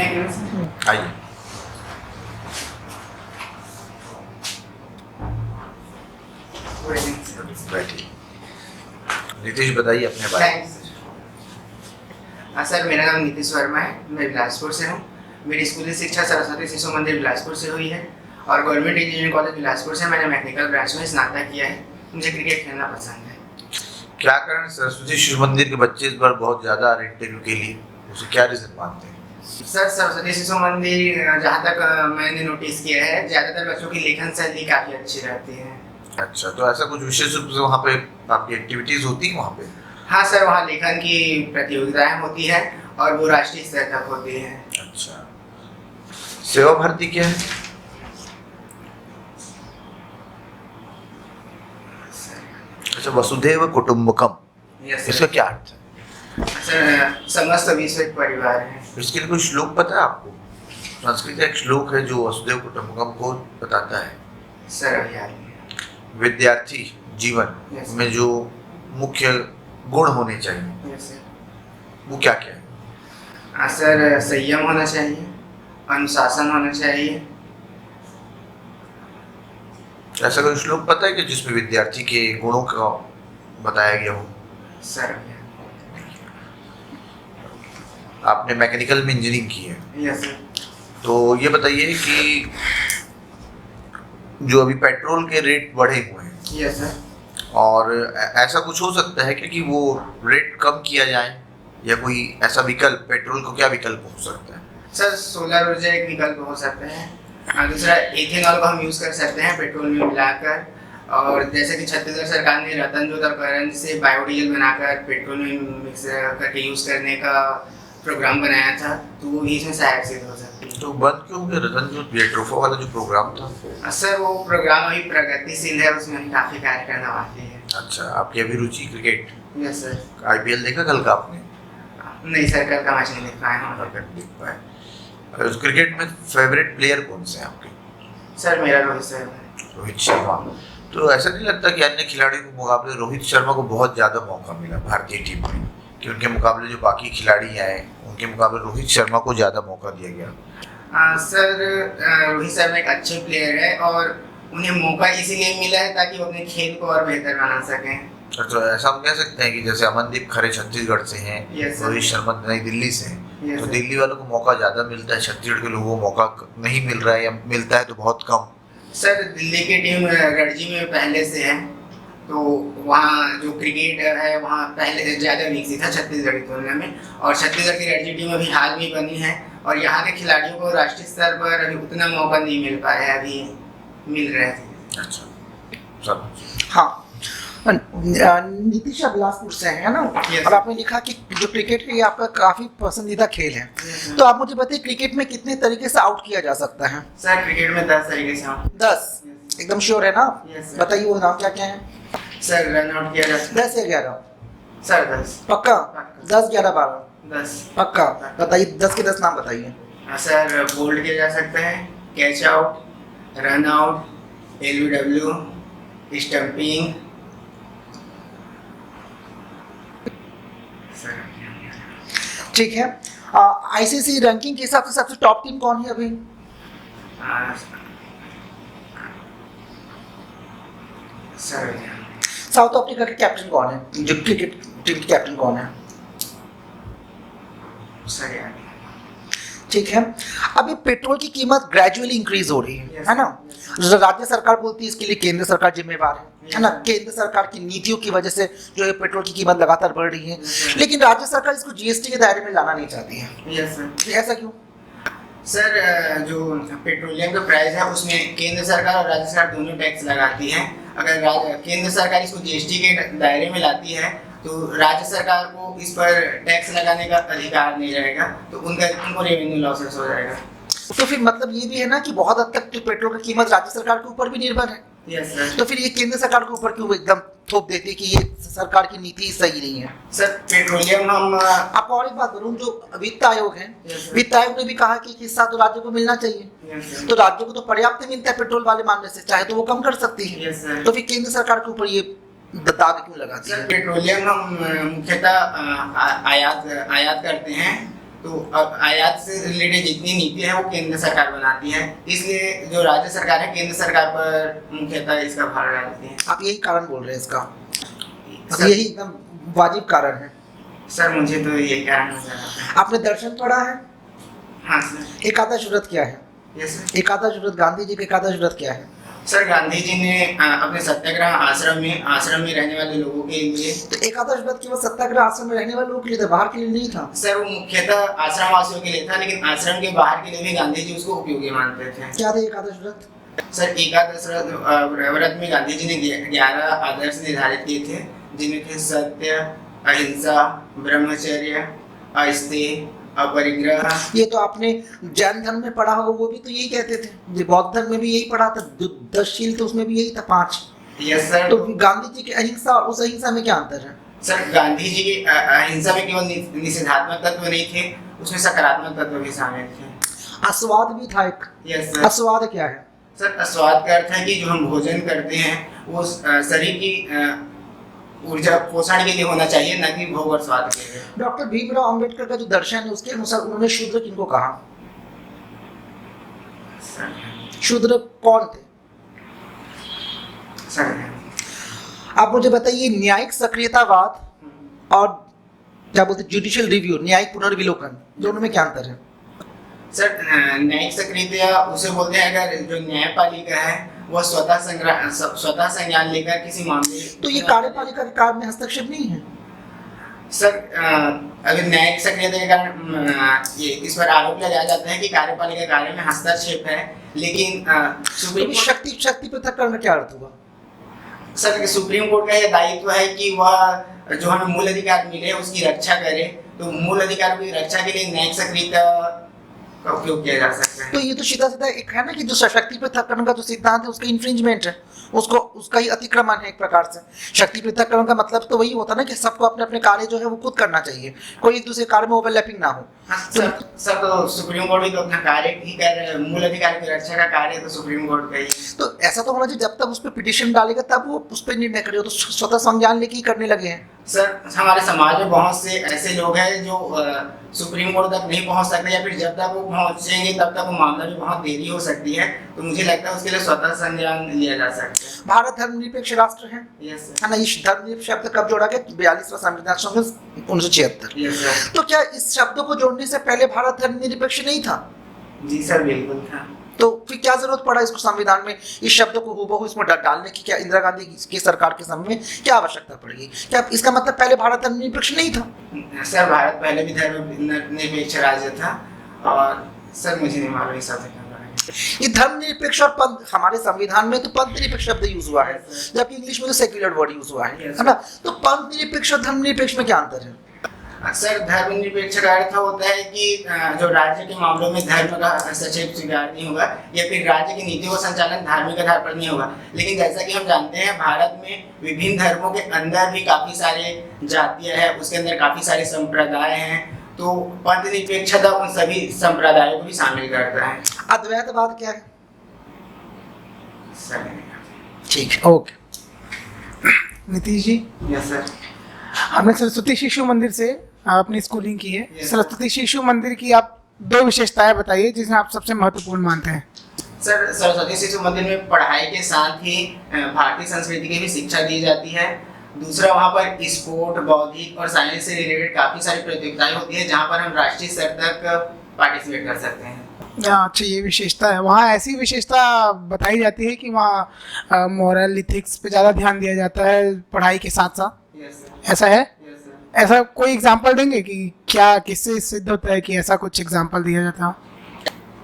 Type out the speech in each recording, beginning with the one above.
आइए। बैठिए। नीतीश बताइए अपने बारे में। सर, मेरा नाम नीतीश वर्मा है। मैं बिलासपुर से हूँ। मेरी स्कूली शिक्षा सरस्वती शिशु मंदिर बिलासपुर से हुई है और गवर्नमेंट इंजीनियरिंग कॉलेज बिलासपुर से मैंने मैकेनिकल ब्रांच में स्नातक किया है। मुझे क्रिकेट खेलना पसंद है। क्या कारण सरस्वती शिशु मंदिर के बच्चे इस बार बहुत ज़्यादा आ रहे इंटरव्यू के लिए, उसे क्या रीज़न मानते हैं? सर, सरस्वती शिशु मंदिर जहाँ तक मैंने नोटिस किया है, ज़्यादातर बच्चों की लेखन शैली काफ़ी अच्छी रहती है। अच्छा, तो ऐसा कुछ विशेष रूप से वहाँ पे आपकी एक्टिविटीज़ होती है वहाँ पे? हाँ सर, वहाँ लेखन की प्रतियोगिताएं होती है और वो राष्ट्रीय स्तर तक होती है। अच्छा, सेवा भारती क्या है? अच्छा, वसुधैव कुटुंबकम, इसका क्या अर्थ है? सर, समस्त विश्व एक परिवार है। इसके लिए कोई श्लोक पता है आपको? संस्कृत का एक श्लोक है जो वसुधैव कुटुंबकम को बताता है। सर, अभियान विद्यार्थी जीवन में जो मुख्य गुण होने चाहिए वो क्या क्या है? सर, संयम होना चाहिए, अनुशासन होना चाहिए। ऐसा कोई श्लोक पता है कि जिसमें विद्यार्थी के गुणों का बताया गया हो? सर, आपने मैकेनिकल में इंजीनियरिंग की है? Yes sir. तो ये बताइए कि जो अभी पेट्रोल के रेट बढ़े हुए हैं, यस सर, और ऐसा कुछ हो सकता है कि वो रेट कम किया जाए, या कोई ऐसा विकल्प, पेट्रोल को क्या विकल्प हो सकता है? सर, सोलर ऊर्जा एक विकल्प हो सकता है। दूसरा, इथेनॉल को हम यूज़ कर सकते हैं पेट्रोल में मिलाकर। और जैसे कि छत्तीसगढ़ सरकार ने रतन जोत और करंज से बायोडीजल बनाकर पेट्रोल में मिक्स करके यूज़ करने का प्रोग्राम बनाया था, तो वो भी इसमें सहायक सिद्ध हो सकती है। तो बंद क्यों हो गया रतन जोत जेट्रोफा वाला जो प्रोग्राम था? सर, वो प्रोग्राम अभी प्रगतिशील है, उसमें हम काफ़ी कार्य करना बाकी है। अच्छा, आपकी अभिरुचि क्रिकेट? Yes sir. आईपीएल देखा कल का आपने? नहीं सर, कल का मैच नहीं देख पाए हम। देख पाए। उस क्रिकेट में फेवरेट प्लेयर कौन से हैं आपके? सर, मेरा रोहित शर्मा है। रोहित शर्मा। तो ऐसा नहीं लगता कि अन्य खिलाड़ियों के मुकाबले रोहित शर्मा को बहुत ज़्यादा मौका मिला भारतीय टीम में, कि उनके मुकाबले जो बाकी खिलाड़ी आए उनके मुकाबले रोहित शर्मा को ज़्यादा मौका दिया गया? सर, रोहित शर्मा एक अच्छे प्लेयर है और उन्हें मौका इसीलिए मिला है ताकि वो अपने खेल को और बेहतर बना सकें। तो ऐसा हम कह सकते हैं कि जैसे अमनदीप खरे छत्तीसगढ़ से हैं, रोहित शर्मा नई दिल्ली से हैं, तो दिल्ली वालों को मौका ज़्यादा मिलता है, छत्तीसगढ़ के लोगों को मौका नहीं मिल रहा है, या मिलता है तो बहुत कम। सर, दिल्ली की टीम रणजी में पहले से है, तो वहाँ जो क्रिकेट है वहाँ पहले से ज़्यादा विकसित है छत्तीसगढ़ की तुलना में। और छत्तीसगढ़ की रणजी टीम अभी हाल में बनी है और यहाँ के खिलाड़ियों को राष्ट्रीय स्तर पर अभी उतना मौका नहीं मिल पाया है, अभी मिल रहे थे। अच्छा, सब हाँ, नीतीश बिलासपुर से है ना? और आपने लिखा कि जो क्रिकेट है ये आपका काफी पसंदीदा खेल है, तो आप मुझे बताइए क्रिकेट में कितने तरीके से आउट किया जा सकता है? सर, क्रिकेट में 10 तरीके से आउट। 10? एकदम श्योर है ना? बताइए वो नाम क्या क्या है? सर, रन आउट किया जा सकता 10 या 11? सर, 10। पक्का? 10, 11, 12? 10 पक्का? बताइए 10 के 10 नाम बताइए। सर, बोल्ड किया जा सकता है, catch out, run out, LBW, stumping. ठीक है। आईसीसी रैंकिंग के हिसाब से सबसे टॉप टीम कौन है अभी? सर, साउथ अफ्रीका के कैप्टन कौन है? जो क्रिकेट टीम के कैप्टन कौन है? सर, ठीक है। अभी पेट्रोल की कीमत ग्रेजुअली इंक्रीज हो रही है ना? राज्य सरकार बोलती है इसके लिए केंद्र सरकार जिम्मेवार है ना? केंद्र सरकार की नीतियों की वजह से जो है पेट्रोल की कीमत लगातार बढ़ रही है, लेकिन राज्य सरकार इसको जीएसटी के दायरे में लाना नहीं चाहती है। Yes sir. ऐसा क्यों? सर, जो पेट्रोलियम का प्राइस है उसमें केंद्र सरकार और राज्य सरकार दोनों टैक्स लगाती है। अगर केंद्र सरकार इसको जीएसटी के दायरे में लाती है तो राज्य सरकार को इस पर टैक्स लगाने का अधिकार नहीं रहेगा, तो उनको रेवेन्यू लॉसेस हो जाएगा। तो फिर मतलब ये भी है ना कि बहुत हद तक तो पेट्रोल की कीमत राज्य सरकार के ऊपर भी निर्भर है। Yes sir. तो फिर ये केंद्र सरकार के ऊपर क्यों एकदम थोप देते कि ये सरकार की नीति सही नहीं है? सर, पेट्रोलियम हम आपको और एक बात बोलूं, जो वित्त आयोग है, वित्त आयोग ने भी कहा कि हिस्सा तो राज्य को मिलना चाहिए, तो राज्य को तो पर्याप्त मिलता है पेट्रोल वाले मामले से, चाहे तो वो कम कर सकती है, तो फिर केंद्र सरकार के ऊपर ये दाद क्यों लगाती है? पेट्रोलियम हम मुख्यतः आयात करते हैं तो अब आयात से रिलेटेड जितनी नीति है वो केंद्र सरकार बनाती है, इसलिए जो राज्य सरकार है केंद्र सरकार पर मुख्यतः इसका भार डालती है। आप यही कारण बोल रहे हैं इसका, सर, यही एकदम वाजिब कारण है। सर मुझे तो ये कारण नजर आता है। आपने दर्शन पढ़ा है? हाँ सर। एकादश व्रत क्या है? Yes sir. एकादश व्रत, गांधी जी के एकादश व्रत क्या है? सर गांधी जी ने अपने सत्याग्रह आश्रम में रहने वाले लोगों के लिए। तो एकादश व्रत केवल सत्याग्रह आश्रम में रहने वाले लोगों के लिए था, बाहर के लिए नहीं था। सर वो मुख्यतः आश्रम वासियों के लिए था, लेकिन आश्रम के बाहर के लिए भी गांधी जी उसको उपयोगी मानते थे। क्या था एकादश व्रत? सर एकादश व्रत में गांधी जी ने 11 आदर्श निर्धारित किए थे, जिनमें थे सत्य, अहिंसा, ब्रह्मचर्य, अस्तेय, अपरिग्रह। ये तो आपने जैन धर्म में पढ़ा होगा, वो भी तो यही कहते थे। ये बौद्ध धर्म में भी यही पढ़ा था, 10शील तो उसमें भी यही था 5। Yes sir. तो गांधी जी की अहिंसा और उस अहिंसा में क्या अंतर है? सर गांधी जी की अहिंसा में केवल निषेधात्मक तत्व नहीं थे, उसमें सकारात्मक तत्व भी शामिल थे। अस्वाद भी था एक। Yes sir. अस्वाद क्या है? सर अस्वाद का अर्थ है कि जो हम भोजन करते हैं वो शरीर की ऊर्जा पोषण के लिए होना चाहिए, न कि भोग और स्वाद के लिए। डॉक्टर भीमराव अंबेडकर का जो दर्शन है उसके अनुसार उन्होंने शूद्र किनको कहा? शूद्र कौन थे? सर आप मुझे बताइए, न्यायिक सक्रियतावाद और क्या बोलते हैं जुडिशियल रिव्यू, न्यायिक पुनर्विलोकन, दोनों में क्या अंतर है? सर न्यायिक सक्रियता उसे बोलते हैं अगर जो न्यायपालिका है वह स्वतः संज्ञान लेकर किसी मामले। तो ये कार्यपालिका के कार्य में हस्तक्षेप नहीं है? सर अगर न्यायिक सक्रियता के कारण ये इस पर आरोप लगाया जाता है कि कार्यपालिका कार्य में हस्तक्षेप है, लेकिन सुप्रीम कोर्ट शक्ति पृथक्करण का क्या अर्थ हुआ? सर सुप्रीम कोर्ट का यह दायित्व है कि वह जो हमें मूल अधिकार मिले उसकी रक्षा करे, तो मूल अधिकार की रक्षा के लिए न्यायिक सक्रियता का उपयोग किया जा सकता है। तो ये तो सीधा सीधा एक है ना कि जो शक्ति पृथक्करण का जो सिद्धांत है उसका इन्फ्रिंजमेंट है, उसका ही अतिक्रमण है एक प्रकार से। शक्ति पृथक्करण का मतलब तो वही होता है ना कि सबको अपने अपने कार्य जो है वो खुद करना चाहिए, कोई एक दूसरे कार्य में ओवरलैपिंग ना हो। हाँ, सर तो सुप्रीम कोर्ट भी तो अपना कार्य ही कर रहे हैं, मूल अधिकार की रक्षा का कार्य तो सुप्रीम कोर्ट का ही। तो ऐसा तो होना चाहिए जब तक उस पर पिटिशन डालेगा तब वो उस पर निर्णय करे, तो स्वतः संज्ञान लेके ही करने लगे हैं। सर हमारे समाज में बहुत से ऐसे लोग हैं जो सुप्रीम कोर्ट तक नहीं पहुंच सकते, या फिर जब तक वो पहुंचेंगे तब तक वो मामला भी बहुत देरी हो सकती है, तो मुझे लगता है उसके लिए स्वतः संज्ञान लिया जा सकता है। भारत धर्मनिरपेक्ष राष्ट्र है, यस सर। है ना? इस धर्मनिरपेक्ष शब्द कब जोड़ा गया? 42वां संविधान संशोधन 1976। Yes sir. तो क्या इस शब्द को जोड़ने से पहले भारत धर्मनिरपेक्ष नहीं था? जी सर बिल्कुल था। तो फिर क्या जरूरत पड़ा इसको संविधान में इस शब्द को हूबहू इसमें डालने की? क्या इंदिरा गांधी की सरकार के समय में क्या आवश्यकता पड़ेगी? क्या इसका मतलब पहले भारत धर्मनिरपेक्ष नहीं था? सर भारत पहले भी धर्मनिरपेक्ष राज्य था, और सर मुझे नहीं मालूम इस बात का। ये धर्मनिरपेक्ष और पंथ, हमारे संविधान में तो पंथ निरपेक्ष शब्द यूज हुआ है, जबकि इंग्लिश में तो सेक्युलर वर्ड यूज हुआ है ना? तो पंथ निरपेक्ष और धर्मनिरपेक्ष में क्या अंतर है? सर धर्मनिरपेक्ष का अर्थ होता है कि जो राज्य के मामलों में धर्म का हस्तक्षेप स्वीकार नहीं होगा, या फिर राज्य की नीतियों का संचालन धार्मिक आधार पर नहीं होगा। लेकिन जैसा कि हम जानते हैं भारत में विभिन्न धर्मों के अंदर भी काफी सारे जातियां हैं, उसके अंदर काफी सारे संप्रदाय हैं, तो पंथ निरपेक्षता उन सभी संप्रदायों को भी शामिल करता है। अद्वैतवाद क्या है? सर ठीक है, okay. Nitish ji, yes sir. हमने सरस्वती शिशु मंदिर से अपनी स्कूलिंग की है। Yes, सरस्वती शिशु मंदिर की आप 2 विशेषताएं बताइए जिसमें आप सबसे महत्वपूर्ण मानते हैं। सर सरस्वती शिशु मंदिर में पढ़ाई के साथ ही भारतीय संस्कृति की भी शिक्षा दी जाती है। दूसरा, वहाँ पर स्पोर्ट, बौद्धिक और साइंस से रिलेटेड काफ़ी सारी प्रतियोगिताएं होती है, जहाँ पर हम राष्ट्रीय स्तर तक पार्टिसिपेट कर सकते हैं। अच्छा, ये विशेषता है। वहाँ ऐसी विशेषता बताई जाती है कि वहाँ मोरल इथिक्स पे ज़्यादा ध्यान दिया जाता है पढ़ाई के साथ साथ, यस ऐसा है? Yes sir. ऐसा कोई एग्जांपल देंगे कि क्या किससे सिद्ध होता है कि ऐसा कुछ एग्जांपल दिया जाता है?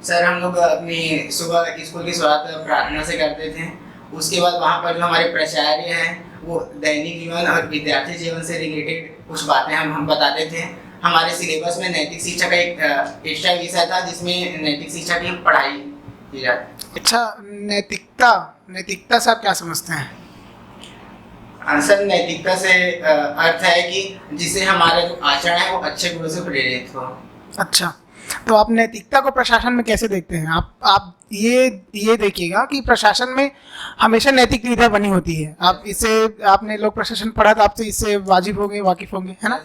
सर हम लोग अपनी सुबह स्कूल की शुरुआत प्रार्थना से करते थे। उसके बाद वहाँ पर जो हमारे प्राचार्य हैं वो दैनिक जीवन और विद्यार्थी जीवन से रिलेटेड कुछ बातें हम बताते थे। हमारे सिलेबस में नैतिक शिक्षा का एक एक्स्ट्रा विषय था जिसमें नैतिक शिक्षा की पढ़ाई की जाती। अच्छा, नैतिकता से आप क्या समझते हैं? सर नैतिकता से अर्थ है कि जिससे हमारा जो आचरण है वो अच्छे गुणों से प्रेरित हो। अच्छा, तो आप नैतिकता को प्रशासन में कैसे देखते हैं? आप ये देखिएगा कि प्रशासन में हमेशा नैतिक नीतियाँ बनी होती है। आप इससे, आपने लोक प्रशासन पढ़ा तो आपसे इससे वाकिफ होंगे, है ना?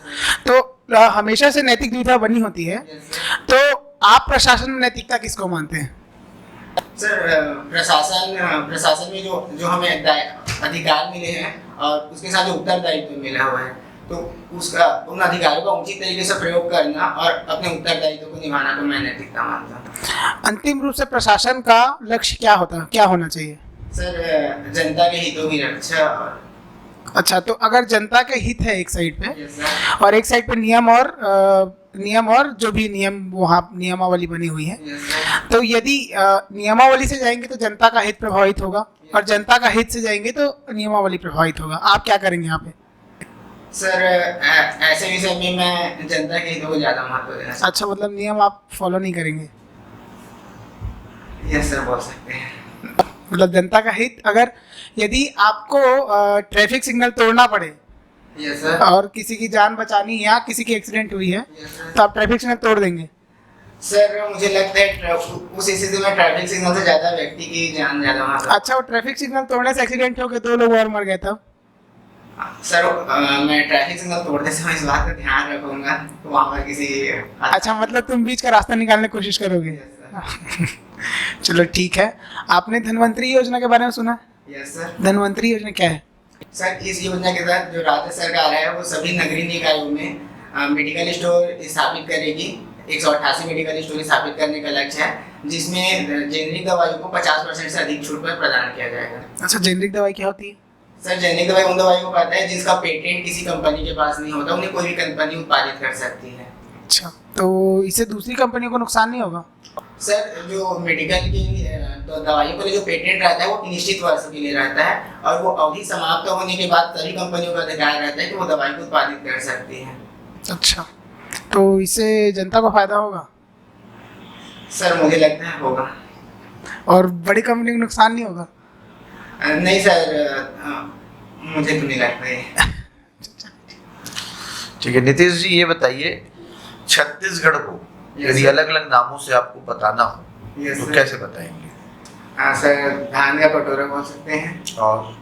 तो हमेशा से नैतिक दुविधा बनी होती है, तो आप प्रशासन में नैतिकता किसको मानते हैं? सर प्रशासन में जो हमें अधिकार मिले हैं और उसके साथ जो उत्तरदायित्व मिला हुआ है, तो उसका उन अधिकारों का उचित तरीके से प्रयोग करना और अपने उत्तरदायित्व को निभाना को मैं नैतिकता मानता हूँ। अंतिम रूप से प्रशासन का लक्ष्य क्या होना चाहिए? सर जनता के हितों की रक्षा और अच्छा, तो अगर जनता के हित है एक साइड पे Yes, sir. और एक साइड पे नियम और जो भी नियम वहाँ नियमावली बनी हुई है, Yes, sir. तो यदि नियमावली से जाएंगे तो जनता का हित प्रभावित होगा और जनता का हित से जाएंगे तो नियमावली प्रभावित होगा। आप क्या करेंगे यहाँ पे? सर ऐसे विषय में मैं जनता के हितों को ज़्यादा महत्व देना चाहता अच्छा, मतलब नियम आप फॉलो नहीं करेंगे? हूँ। यस सर, बोल सकते हैं। मतलब जनता का हित, अगर यदि आपको ट्रैफिक सिग्नल तोड़ना पड़े यस सर। और किसी की जान बचानी है या किसी की एक्सीडेंट हुई है, यस सर। तो आप ट्रैफिक सिग्नल तोड़ देंगे? सर मुझे लगता है उस स्थिति में ट्रैफिक सिग्नल से ज़्यादा व्यक्ति की जान ज़्यादा महत्व। अच्छा, वो ट्रैफिक सिग्नल तोड़ने से एक्सीडेंट हो गया, 2 लोग और मर गए तब? सर मैं ट्रैफिक सिग्नल तोड़ते समय इस बात का ध्यान रखूंगा वहाँ पर किसी अच्छा, मतलब तुम बीच का रास्ता निकालने की कोशिश करोगे? चलो ठीक है। आपने धन्वंतरी योजना के बारे में सुना? Yes sir. धन्वंतरी योजना क्या है? सर इस योजना के तहत जो राज्य सरकार है वो सभी नगरीय निकायों में मेडिकल स्टोर स्थापित करेगी। 188 मेडिकल स्टोर स्थापित करने का लक्ष्य है, जिसमें जेनरिक दवाइयों को 50% से अधिक छूट पर प्रदान किया जाएगा। अच्छा, जेनरिक दवाई क्या होती है? सर जेनरिक दवाई उन दवाइयों को कहता है जिसका पेटेंट किसी कंपनी के पास नहीं होता, उन्हें कोई भी कंपनी उत्पादित कर सकती है। अच्छा, तो इससे दूसरी कंपनियों को नुकसान नहीं होगा? सर जो मेडिकल की तो दवाइयों के लिए जो पेटेंट रहता है वो निश्चित वर्ष के लिए रहता है और वो अवधि समाप्त होने के बाद सभी कंपनियों का अधिकार रहता है कि वो दवाई को उत्पादित कर सकती है। अच्छा, तो इससे जनता को फायदा होगा? सर मुझे लगता है होगा। और बड़ी कंपनी को नुकसान नहीं होगा? नहीं सर, मुझे तो नहीं लगता है। ठीक है नीतीश जी, ये बताइए छत्तीसगढ़ को यदि अलग अलग नामों से आपको बताना हो तो कैसे बताएंगे? हाँ सर, धान का कटोरा बोल सकते हैं। और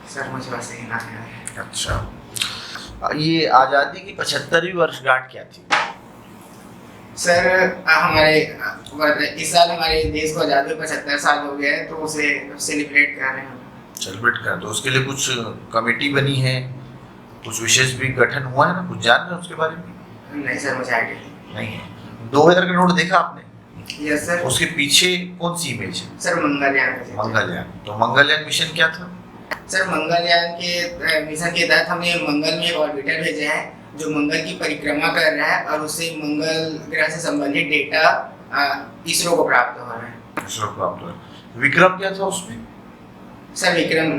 सर मुझे बस यही नाम याद है। अच्छा, ये आज़ादी की 75वीं वर्षगांठ क्या थी? सर हमारे इस साल हमारे देश को आज़ादी 75 साल हो गए हैं, तो उसे सेलिब्रेट कर रहे हैं। सेलिब्रेट कर दो, उसके लिए कुछ कमेटी बनी है, कुछ विशेष भी गठन हुआ है ना, कुछ जान रहे हैं उसके बारे में? नहीं सर, मुझे आइडिया नहीं है। 2000 का नोट देखा आपने? Yes sir. उसके पीछे कौन सी इमेज है? सर मंगलयान। मंगलयान। तो मंगलयान मिशन क्या था? सर मंगलयान के मिशन के तहत हमने मंगल में एक ऑर्बिटर भेजा है जो मंगल की परिक्रमा कर रहा है और उससे मंगल ग्रह से संबंधित डेटा इसरो को प्राप्त हो रहा है। इसरो को प्राप्त हो रहा है। विक्रम क्या था उसमें? सर विक्रम,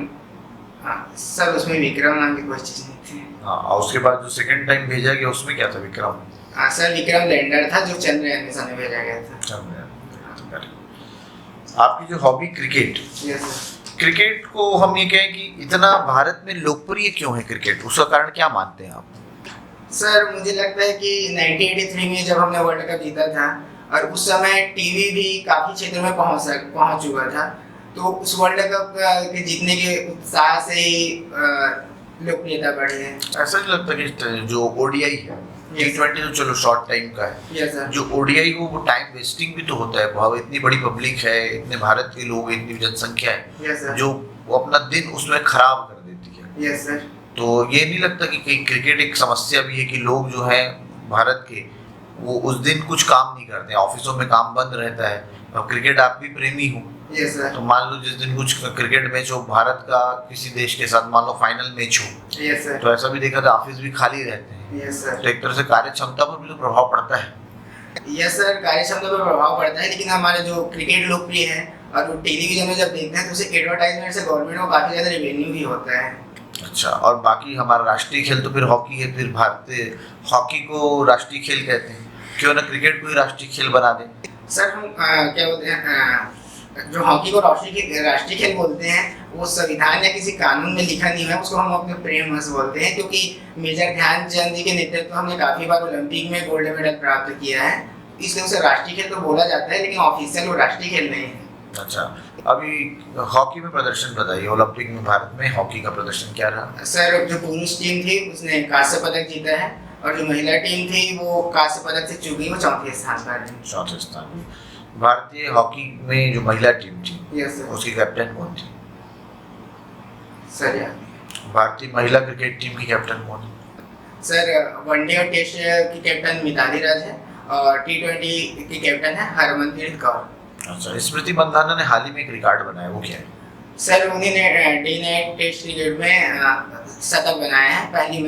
सर उसमें विक्रम नाम की कोई चीज़ नहीं थी। हाँ, और उसके बाद जो सेकंड टाइम भेजा गया उसमें क्या था? विक्रम। सर विक्रम लैंडर था जो चंद्रयान मिशन में भेजा गया था। चंद्रयान। आपकी जो hobby cricket, yes sir. Cricket को हम ये कहें कि इतना भारत में लोकप्रिय क्यों है क्रिकेट, उसका कारण क्या मानते हैं आप? सर मुझे लगता है कि 1983 में जब हमने वर्ल्ड कप जीता था और उस समय टीवी भी काफ़ी क्षेत्रों में पहुंच चुका था, तो उस वर्ल्ड कप के जीतने के उत्साह से ही लोकप्रियता बढ़ी है। ऐसा नहीं लगता कि जो ओडीआई है, T20 तो चलो शॉर्ट टाइम का है, यस सर। जो ओडीआई हो वो टाइम वेस्टिंग भी तो होता है। भाव इतनी बड़ी पब्लिक है, इतने भारत के लोग, इतनी जनसंख्या है, यस सर। जो वो अपना दिन उसमें खराब कर देती है। Yes sir. तो ये नहीं लगता कि कहीं क्रिकेट एक समस्या भी है कि लोग जो हैं भारत के वो उस दिन कुछ काम नहीं करते हैं, ऑफिसों में काम बंद रहता है, और क्रिकेट आप भी प्रेमी हो, यस सर। तो मान लो जिस दिन कुछ क्रिकेट मैच हो भारत का किसी देश के साथ, मान लो फाइनल मैच हो, यस सर। तो ऐसा भी देखा था ऑफिस भी खाली रहते हैं। Yes sir. तो एक तरह से कार्य क्षमता पर भी तो प्रभाव पड़ता है। यस सर, कार्य क्षमता पर प्रभाव पड़ता है, लेकिन हमारे जो क्रिकेट लोकप्रिय है और वो टेलीविजन में जब देखते हैं तो उसे एडवर्टाइजमेंट से गवर्नमेंट को काफ़ी ज़्यादा रेवेन्यू भी होता है। अच्छा, और बाकी हमारा राष्ट्रीय खेल तो फिर हॉकी है, फिर भारतीय हॉकी को राष्ट्रीय खेल कहते हैं, क्यों ना क्रिकेट को ही राष्ट्रीय खेल बना दें? सर हम क्या बोलते हैं, जो हॉकी को राष्ट्रीय खेल बोलते हैं वो संविधान या किसी कानून में लिखा नहीं है, उसको हम अपने प्रेम से बोलते हैं, क्योंकि मेजर ध्यानचंद जी के नेतृत्व हमने काफ़ी बार ओलंपिक में गोल्ड मेडल प्राप्त किया है, इसलिए उसे राष्ट्रीय खेल तो बोला जाता है, लेकिन ऑफिशियल वो राष्ट्रीय खेल नहीं है। अच्छा, अभी हॉकी में प्रदर्शन बताइए, ओलंपिक में भारत में हॉकी का प्रदर्शन क्या रहा? सर जो पुरुष टीम थी उसने कांस्य पदक जीता है और जो महिला टीम थी वो कांस्य पदक से चूक गई, वो चौथे स्थान पर है। चौथे स्थान में। भारतीय हॉकी में जो महिला टीम थी यस सर। उसकी कैप्टन कौन थी? सर यार भारतीय महिला क्रिकेट टीम की कैप्टन कौन है? सर वनडे और टेस्ट की कैप्टन मिताली राज है और T20 की कैप्टन है हरमनप्रीत कौर। अच्छा, स्मृति मंदाना ने हाल ही में एक रिकॉर्ड बनाया, वो क्या है? सर उन्होंने डे नाइट टेस्ट क्रिकेट में शतक बनाया है, पहली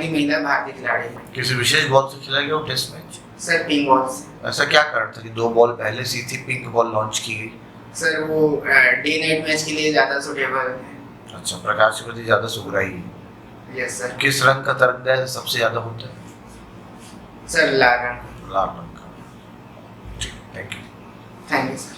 महिला भारतीय खिलाड़ी है। किसी विशेष बॉल से खेला गया वो test match? Sir pink ball से। ऐसा क्या कारण था कि 2 बॉल पहले से थी, पिंक बॉल लॉन्च की गई? सर वो डे नाइट मैच के लिए ज़्यादा सूटेबल है। अच्छा, प्रकाश के प्रति ज्यादा सुगराई है। Yes sir. किस रंग का तरंगा सबसे ज्यादा होता है? सर लाल रंग। लाल रंग का। ठीक, thank you. Thank you sir.